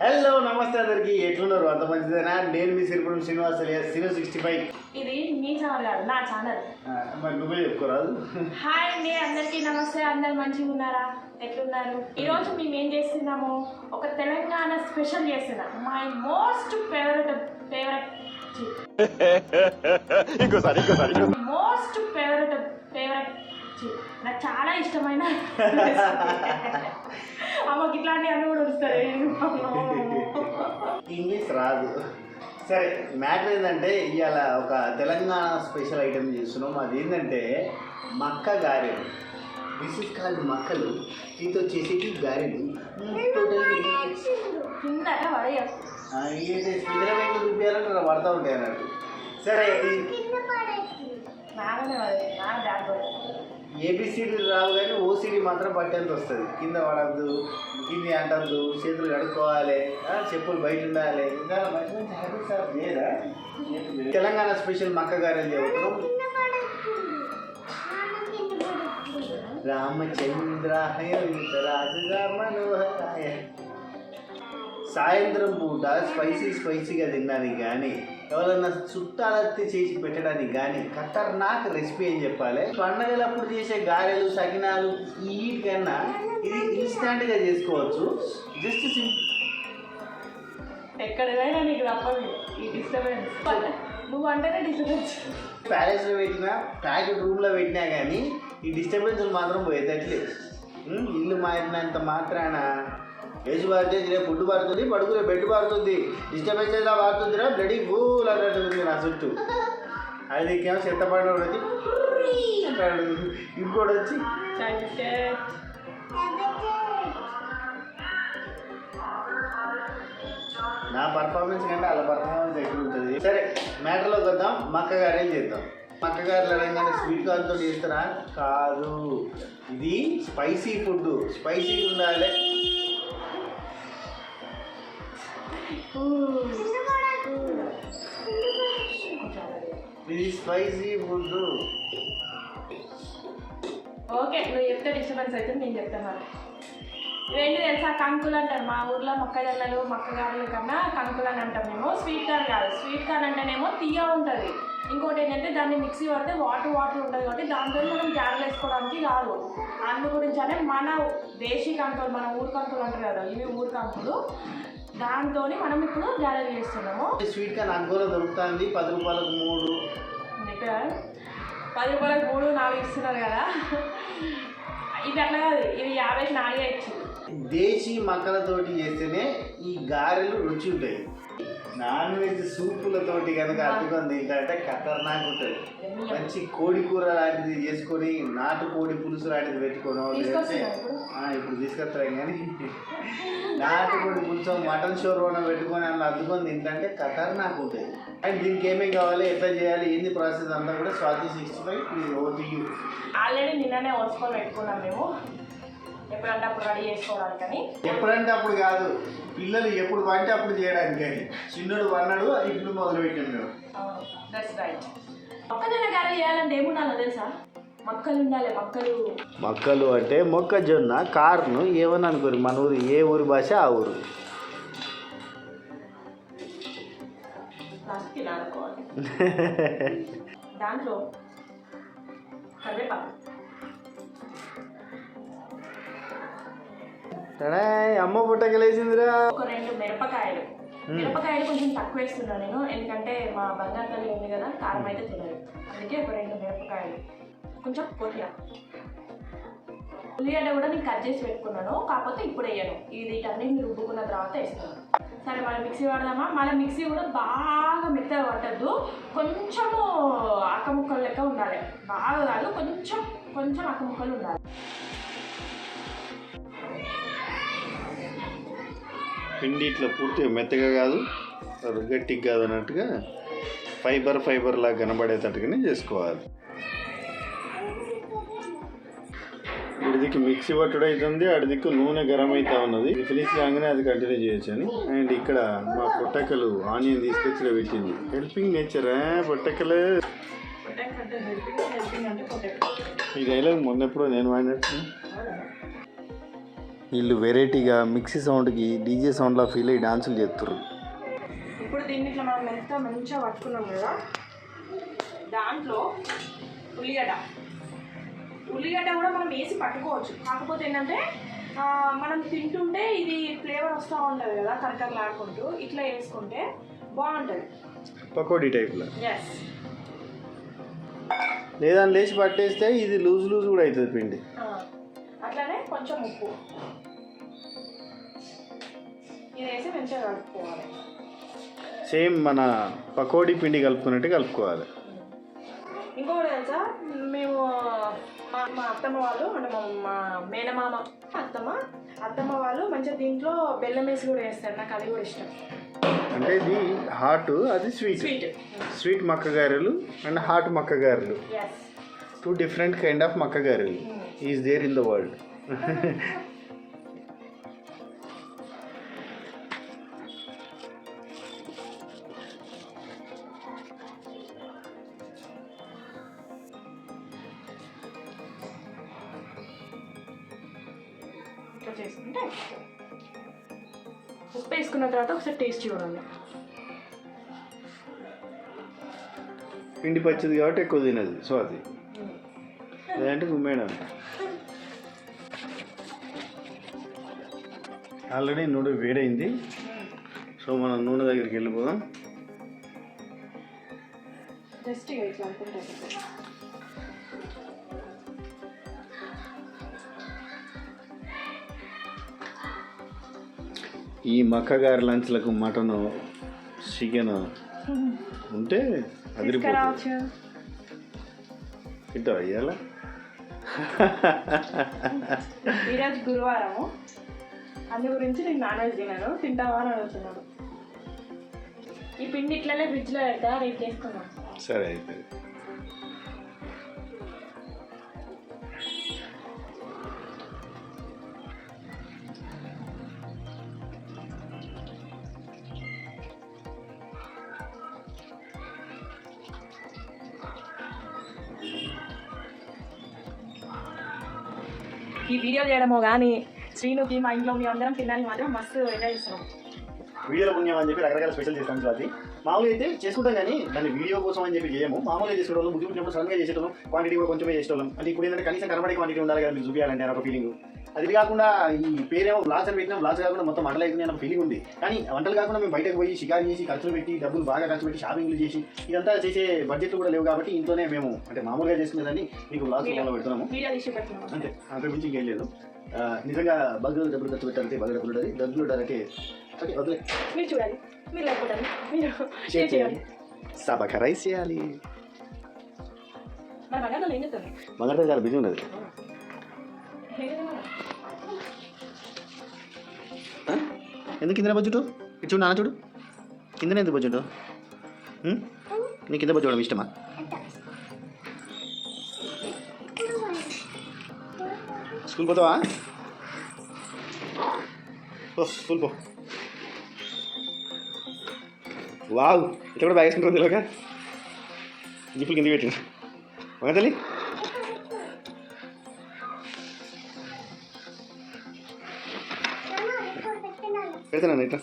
Hello నమస్తే అందరికి ఎట్లున్నారు అంత మంచిదేనా నేను మీ సిరిపురం శ్రీనివాస్ సిను 65 ఇది మీ ఛానల్ కాదు నా ఛానల్ మరి నువ్వే చెప్పుకోరాదు హాయ్ అండి అందరికీ నమస్తే అందరు మంచిగా ఉన్నారా ఎట్లున్నారు ఈరోజు మేము ఏం చేస్తున్నాము ఒక తెలంగాణ స్పెషల్ చేస్తున్నాం my most favourite most favourite నాకు చాలా ఇష్టమైన అమ్మకి ఇట్లాంటి అన్నీ కూడా వస్తారు ఇంగ్లీష్ రాదు. సరే మ్యాటర్ ఏంటంటే ఇవాళ ఒక తెలంగాణ స్పెషల్ ఐటెం చేస్తున్నాం. అది ఏంటంటే మక్క గారెలు. దిస్ ఇస్ కాల్డ్ మక్కలు. దీంతో చేసేటి గారెలు చూపించాలంటే పడతా ఉంటాయి అన్నట్టు. సరే ఏబిసిడి రావు కానీ ఓసిడి మాత్రం పట్టేంత వస్తుంది. కింద పడద్దు, కింది అంటద్దు, చేతులు కడుక్కోవాలి, చెప్పులు బయట ఉండాలి, ఇంకా మంచి మంచి హ్యాబిట్స్ లేదా. తెలంగాణ స్పెషల్ మక్క గారెలు చెబుతున్నాం. రామచంద్రాయ రాజుగా మనోహరాయ. సాయంత్రం పూట స్పైసీగా తినడానికి కానీ ఎవరన్నా చుట్టాలత్తి చేసి పెట్టడానికి కానీ ఖతర్నాక్ రెసిపీ అని చెప్పాలి. పండగలప్పుడు చేసే గారెలు సకినాలు వీటికన్నా ఇది ఇన్స్టాంట్గా చేసుకోవచ్చు. జస్ట్ ఎక్కడైనా నీకు తప్పదు ఈ డిస్టర్బెన్స్. నువ్వు అంటేనే డిస్టర్బెన్స్. ప్యాలెస్లో పెట్టినా ప్యాకెట్ రూమ్లో పెట్టినా కానీ ఈ డిస్టర్బెన్స్ మాత్రం పోయేటట్లేదు. ఇల్లు మారినంత మాత్రాన ఏజ్ పారితే రేపు ఫుడ్ పడుతుంది, పడుకునే బెడ్ పడుతుంది, డిస్టర్బెన్స్ ఎలా పడుతుందిరా బ్లడీ ఫూల్ అన్నట్టు నా చుట్టూ. అది ఇంకేమో చెత్త పడిన వచ్చి ఇంకోటి వచ్చి నా పర్ఫార్మెన్స్ కంటే వాళ్ళ పర్ఫార్మెన్స్ ఎక్కువ ఉంటుంది. సరే మ్యాటర్లోకి వద్దాం. మక్క గారెలు చేద్దాం. మక్క గారెలు అనగానే స్వీట్ కార్న్తో చేస్తారా? కాదు, ఇది స్పైసీ ఫుడ్. స్పైసీ ఉండాలి. ఇది స్పైసీ ఫుడ్. ఓకే, నువ్వు చెప్తే డిస్టర్బెన్స్ అయితే నేను చెప్తాను. ఇవేంటి తెలుసా? కంకులు అంటారు మా ఊర్లో. మొక్కజొన్నలు మక్కగారుల కన్నా కంకులు అని అంటాం మేము. స్వీట్ కార్న్ కాదు. స్వీట్ కార్న్ అంటేనేమో తీయ ఉంటుంది. ఇంకోటి ఏంటంటే దాన్ని మిక్సీ పడితే వాటర్ ఉంటుంది కాబట్టి దాంతో మనం గ్యారెలు వేసుకోవడానికి కాదు. అందు గురించి అనే మన దేశీ కంకులు, మన ఊరు కంకులు అంటారు కదా, ఇవి ఊరు కంకులు. దాంతో మనం ఇప్పుడు గ్యారెలు చేస్తున్నాము. స్వీట్ కార్న్ అంకోలో దొరుకుతుంది 10 రూపాయలకు 3. 10 రూపాయలకు 3, 4 ఇస్తున్నారు కదా. ఇది అట్లా కాదు, ఇవి 50కి 4 ఇచ్చి. దేశీ మక్కలతోటి చేస్తేనే ఈ గారెలు రుచి ఉంటాయి. నాన్ వెజ్ సూపులతోటి కనుక అద్దుకొని తింటే ఖతర్నాక్ ఉంటుంది. మంచి కోడి కూర లాంటిది చేసుకొని, నాటు కోడి పులుసు లాంటిది పెట్టుకోవడం, లేదంటే ఇప్పుడు తీసుకొస్తాం కానీ నాటు కోడి పులుసు మటన్ షోర్వా పెట్టుకొని అందులో అద్దుకొని తింటే ఖతర్నాక్ ఉంటుంది. అండ్ దీనికి ఏమేమి కావాలి, ఎట్లా చేయాలి, ఏంది ప్రాసెస్ అంతా కూడా స్వాతి 65 ఓటీయూ. ఆల్రెడీ నిన్ననే వసుకొని పెట్టుకున్నాం మేము. ఎప్పుడంటే అప్పుడు రెడీ చేసుకోవడానికని. ఎప్పుడంటే అప్పుడు కాదు, పిల్లలు ఎప్పుడు వంటే అప్పుడు చేయడానికి. కానీ చిన్నడు వన్నాడు ఇప్పుడు మొదలు పెట్టినాడు. That's right. మొక్కజొన్న గారెలు చేయాలంటే ఏముండాలో తెలుసా? మక్కలు ఉండాలి. మక్కలు అంటే మొక్కజొన్న, కార్ను ఏమని అనుకోరు. మన ఊరు ఏ ఊరి భాష ఆ ఊరు. దాంట్లో కరివేపాకు, అమ్మ పుట్టకలేసిందిరా. ఒక 2 మిరపకాయలు కొంచెం తక్కువ వేస్తున్నాను నేను, ఎందుకంటే మా బంగారు తల్లి ఉంది కదా, కారం అయితే తినదు. అందుకే ఒక 2 మిరపకాయలు, కొంచెం కొద్దిగా ఉల్లిగడ్డ కూడా నేను కట్ చేసి పెట్టుకున్నాను, కాకపోతే ఇప్పుడు వేయను. ఇది వీటన్నిటిని రుబ్బుకున్న తర్వాత వేస్తాను. సరే మనం మిక్సీ పడదామా? మన మిక్సీ కూడా బాగా మెత్తగా పట్టద్దు, కొంచెము అక్కముక్కలు లెక్క ఉండాలి. బాగా కాదు, కొంచెం అక్కముక్కలు ఉండాలి. పిండి ఇట్లా పూర్తిగా మెత్తగా కాదు, గట్టిగా కాదు అన్నట్టుగా ఫైబర్ లాగా కనబడేటట్టుగానే చేసుకోవాలి. ఇడిదికి మిక్సీ పట్టుడు అవుతుంది, అడిదిక్కు నూనె గరం అవుతా ఉన్నది. ఫినిష్ కాగానే అది కంటిన్యూ చేయొచ్చు అని. అండ్ ఇక్కడ మా పొట్టకలు ఆనియన్ తీసుకొచ్చి పెట్టింది. హెల్పింగ్ నేచరా పొట్టకలే. ఈ డైలాగ్ మొన్నెప్పుడో నేను వాడినట్టు. వీళ్ళు వెరైటీగా మిక్సీ సౌండ్కి డీజే సౌండ్లా ఫీల్ అయ్యి డాన్సులు చేస్తారు. ఇప్పుడు దీన్ని ఇట్లా మనం ఎంత మంచిగా పట్టుకున్నాం కదా, దాంట్లో ఉల్లిగడ్డ కూడా మనం వేసి పట్టుకోవచ్చు. కాకపోతే ఏంటంటే మనం తింటుంటే ఇది ఫ్లేవర్ వస్తూ ఉంటుంది కదా కరకరలాడుకుంటూ, ఇట్లా వేసుకుంటే బాగుంటుంది పకోడీ టైప్లో. ఎస్, లేదా లేచి పట్టేస్తే ఇది లూజ్ కూడా అవుతుంది పిండి. అట్లానే కొంచెం ఉప్పు ఇది వేసి మంచిగా కలుపుకోవాలి. సేమ్ మన పకోడీ పిండి కలుపుకున్నట్టు కలుపుకోవాలి. ఇంకొకటి తెలుసా, మేము మా అత్తమ్మ వాళ్ళు అంటే మా మేనమామ అత్తమ్మ వాళ్ళు మంచిగా దీంట్లో బెల్లం వేసి కూడా వేస్తారు. నాకు అది కూడా ఇష్టం. అంటే ఇది హాట్, అది స్వీట్ మక్క గారెలు అండ్ హాట్ మక్క గారెలు, 2 different kind of మక్క గారెలు is there in the world. చేసుకుంటే ఉప్పు వేసుకున్న తర్వాత ఒకసారి టేస్ట్ చూడండి. పిండి పచ్చిది కాబట్టి ఎక్కువ తినదు స్వాతి, లేదంటే మేడం. ఆల్రెడీ నూనె వేడైంది, సో మనం నూనె దగ్గరికి వెళ్ళిపోదాం. జస్ట్ ఇట్లా అనుకుంటా. ఈ మక్క గారి లంచ్లకు మటన్ చికెన్ ఉంటే అదిరిపోతుంది. తింటావా ఇవాళ? ఈరోజు గురువారము, అందు గురించి నేను నాన్ వెజ్ తిన్నాను. తింటావా అని అడుగుతున్నాను. ఈ పిండి ఇట్లనే ఫ్రిడ్జ్లో పెడతా, రేపు చేసుకున్నాను. సరే అయితే. ఈ వీడియో చేయడమో కానీ శ్రీనుకి మా ఇంట్లో మీ అందరం తినడానికి మాత్రం మస్తు ఎంజాయ్ చేస్తున్నాం. వీడియోలో పుణ్యం అని చెప్పి రకరకాల స్పెషల్ చేస్తాం స్వాతి. మామూలుగా అయితే చేసుకుంటాం కానీ దాన్ని వీడియో కోసం అని చెప్పి చేయము. మామూలుగా చేసుకోవడం బుద్ధి పుట్టినప్పుడు సడన్గా చేసేటోళ్ళం, క్వాంటిటీ కూడా కొంచెమే చేసేటోళ్ళం. అంటే ఇప్పుడు ఏంటంటే కనీసం కనబడే క్వాంటిటీ ఉండాలి కదా మీకు చూపించాలంటే ఒక ఫీలింగ్. అది కాకుండా ఈ పేరేమో బ్లాగ్స్ అని పెట్టినా బ్లాగ్స్ కాకుండా మొత్తం వంటలు అవుతుంది అన్న ఫీలింగ్ ఉంది. కానీ వంటలు కాకుండా మేము బయటకు పోయి షికారు చేసి ఖర్చులు పెట్టి డబ్బులు బాగా ఖర్చు పెట్టి షాపింగ్లు చేసి ఇదంతా చేసే బడ్జెట్ కూడా లేవు. కాబట్టి ఇంట్లోనే మేము అంటే మామూలుగా చేసుకునేదాన్ని మీకు బ్లాగ్స్ పెడుతున్నాము అంతే, అంతకు మించి ఇంకేం లేదు. నిజంగా బగ్గులు డబ్బులు ఖర్చు పెట్టాలంటే బాగా డబ్బులు ఉంటుంది. డబ్బులు ఉండాలంటే ఓకే వదిలే, మీరు చూడాలి, మీరు లేకపోతే మీరు చేయాలి, సభక రైస్ చేయాలి. బంగారు చాలా బిజీ ఉన్నది. ఎందుకు కింద బడ్జెట్ ఇటు చూడు, నాన్న చూడు కిందనే ఎందుకు బడ్జెట్? నీ కింద బడ్జెట్ ఇష్టమా? స్కూల్ పోతావా? స్కూల్ పో. వావ్, ఇట్లా కూడా బ్యాగ్ వేసుకుంటుంది ఇలాగా. జిప్పులు కింద పెట్టింది ఒక తల్లి. పెడతాను ఇట్లా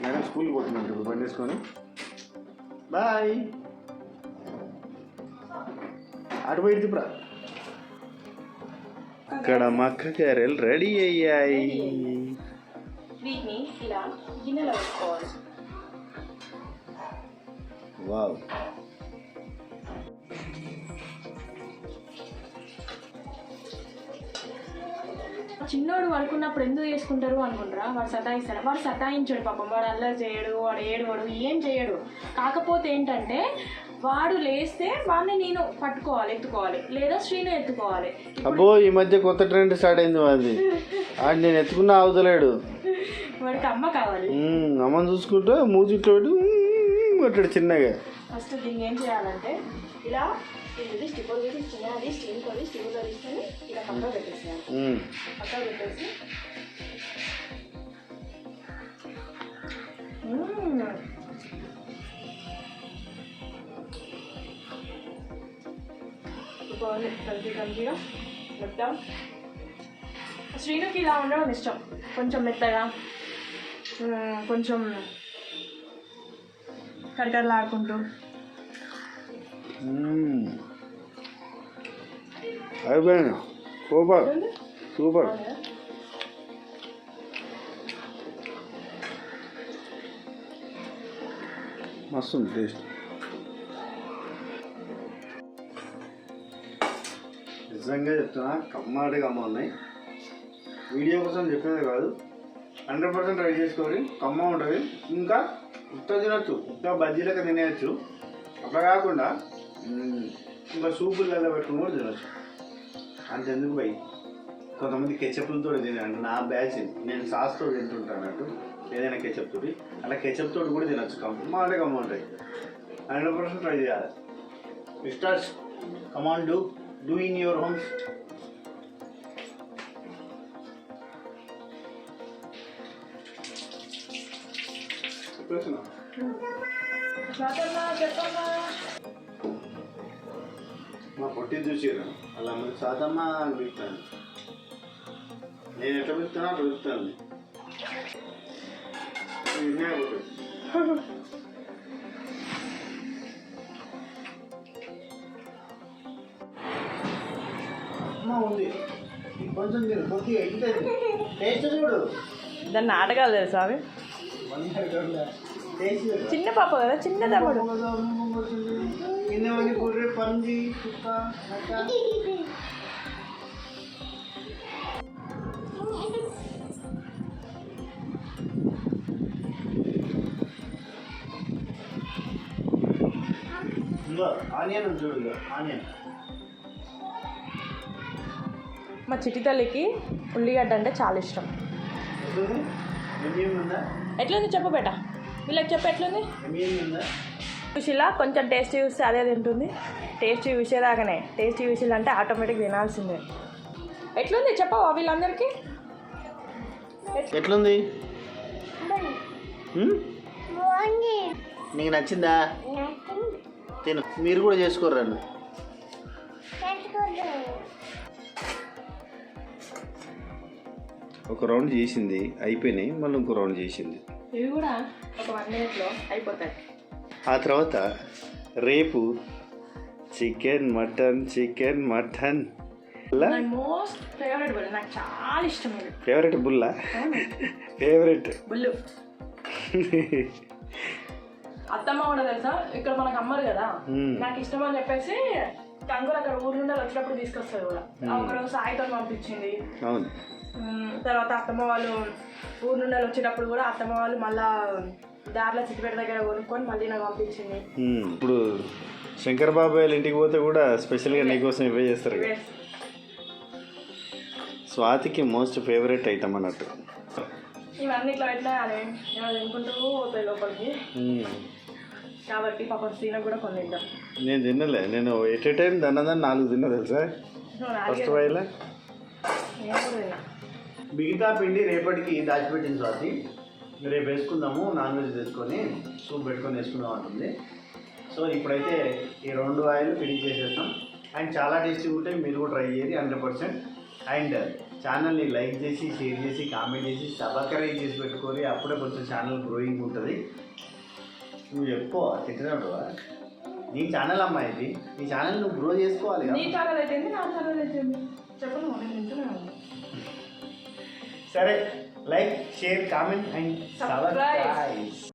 మేడం స్కూల్కి పోతున్నాను ఇప్పుడు బండి వేసుకొని. బాయ్. అటు పోయి ఇప్పుడు ఇక్కడ మక్క గారెలు రెడీ అయ్యాయి. వీటిని ఇలా గిన్నెలో వేసుకోవాలి. వావ్, చిన్నోడు పడుకున్నప్పుడు ఎందుకు చేసుకుంటారు అనుకుంటారా? వాడు సతాయిస్తాడు. వాడు సతాయించాడు పాపం, వాడు అల్లరి చేయడు, వాడు ఏడువాడు, ఏం చేయడు. కాకపోతే ఏంటంటే వాడు లేస్తే వాడిని నేను పట్టుకోవాలి, ఎత్తుకోవాలి, లేదా శ్రీను ఎత్తుకోవాలి. అబ్బో, ఈ మధ్య కొత్త ట్రెండ్ స్టార్ట్ అయింది అది. ఆడు నేను ఎత్తుకున్నా అవుతలేడు, వాడికి అమ్మ కావాలి. అమ్మని చూసుకుంటూ మూజిట్లో కొట్టాడు చిన్నగా. ఫస్ట్ దీన్ని ఏం చేయాలంటే ఇలా ఇది స్టిప్పులు తీసుకుని అది స్టీమ్తో స్టిప్పులో తీసుకొని ఇలా పక్కన పెట్టేసేయాలి. పక్కన పెట్టేసి బాగుంది కలిసిగా మొత్తం. శ్రీనుకి ఇలా ఉండడం ఇష్టం, కొంచెం మెత్తగా, కొంచెం కరకరలాడుకుంటూ. అయిపోయాను. Super super. మస్తు ఉంది టేస్ట్. నిజంగా చెప్తున్నా, కమ్మాడిగా అమ్మ ఉన్నాయి. వీడియో కోసం చెప్పేది కాదు, 100% ట్రై చేసుకోవాలి. కమ్మ ఉంటుంది. ఇంకా ఉత్త తినచ్చు, ఉత్త బజ్జీలకి తినేయచ్చు. అట్లా కాకుండా ఇంకా సూపులలో పెట్టుకుని కూడా తినచ్చు. అంతెందుకు పోయి కొంతమంది కెచప్లతో తినండి. నా బ్యాచ్ నేను సాస్తో తింటుంటాను అన్నట్టు, ఏదైనా కెచప్ తోటి. అలా కెచప్ తోటి కూడా తినచ్చు. కమ్మ ఉంటాయి. 100% ట్రై చేయాలి. Misters, come on do in your homes. మా పొట్టి చూసారు అలా మీరు సాతమ్మ అని పిలుస్తాను. నేను ఎట్లా పిలుస్తానో అట్లా పిలుస్తాను. అమ్మ ఉంది కొంచెం తిను, కొద్దిగా ఇంత టేస్ట్ చూడు. దాన్ని నాటకాలు తెలుసా అవి? చిన్న పాప కదా, చిన్న దమ్మడు. కింద కూర్రే పంది కుక్క ఆనియన్ చూడు. ఆనియన్ మా చిట్టి తల్లికి ఉల్లిగడ్డ అంటే చాలా ఇష్టం. ఎట్లుంది చెప్పు బేట, వీళ్ళకి చెప్పు ఎట్లుంది. చూసిలా కొంచెం టేస్ట్ చూస్తే అదే తింటుంది. టేస్ట్ చూసేదాకానే, టేస్ట్ చూసిలంటే ఆటోమేటిక్ తినాల్సిందే. ఎట్లుంది చెప్పవా వీళ్ళందరికీ? ఎట్లుంది? నీకు నచ్చిందా? తిను, మీరు కూడా చేసుకోరండి. ఒక రౌండ్ చేసింది, అయిపోయినాయి. మళ్ళీ ఇంకో రౌండ్ చేసింది. ఇవి కూడా ఒక 1 minute అయిపోతాయి. ఆ తర్వాత రేపు chicken mutton most favourite bull, నాకు చాలా ఇష్టం ఇది. ఫేవరెట్ బుల్లా? ఫేవరెట్ బుల్లు. అత్తమ్మ కూడా తెలుసా, ఇక్కడ మనకు అమ్మరు కదా, నాకు ఇష్టం అని చెప్పేసి కంకులు అక్కడ ఊరు నుండి వచ్చినప్పుడు తీసుకొస్తారు కూడా. ఒకరోజు సాయితో పంపించింది. తర్వాత అత్తమ్మ వాళ్ళు ఊరు నుండి వచ్చేటప్పుడు కూడా అత్తమ్మ వాళ్ళు మళ్ళా దారిలో చిట్టిపేట దగ్గర కొనుక్కొని మళ్ళీ నాకు పంపించింది. ఇప్పుడు శంకర్ బాబాయ్ ఇంటికి పోతే కూడా స్పెషల్గా నీకోసం ఇవే చేస్తారు. స్వాతికి మోస్ట్ ఫేవరెట్ ఐటమ్ అన్నట్టు. ఇవన్నీ ఇట్లా పెట్టినా కానీ ఏమైనా తినుకుంటూ పోతాయి లోపలికి. కాబట్టి పాపం సీనకు కూడా కొన్ని తింటాం. నేను తినలే, నేను ఎట్ ఏ టైం దాన్ని 4 తిన్నా తెలుసా ఫస్ట్ వాయిలా. మిగతా పిండి రేపటికి దాచిపెట్టింది స్వాతి. రేపు వేసుకుందాము, నాన్ వెజ్ తెచ్చుకొని సూప్ పెట్టుకొని వేసుకుందాం అంటుంది. సో ఇప్పుడైతే ఈ 2 ఆయిల్ ఫినిష్ చేసేస్తాం. అండ్ చాలా టేస్టీగా ఉంటాయి, మీరు కూడా ట్రై చేయండి 100%. అండ్ ఛానల్ని లైక్ చేసి, షేర్ చేసి, కామెంట్ చేసి, సబ్స్క్రైబ్ చేసి పెట్టుకొని, అప్పుడే కొంచెం ఛానల్ గ్రోయింగ్ ఉంటుంది. నువ్వు ఎక్కువ తింటున్నావు, నీ ఛానల్ అమ్మా ఇది, నీ ఛానల్ నువ్వు గ్రో చేసుకోవాలి. నీ ఛానల్ అయితే నా ఛానల్ అయితే చెప్పను, నేను తింటున్నాను. సరే, like, share, comment and subscribe.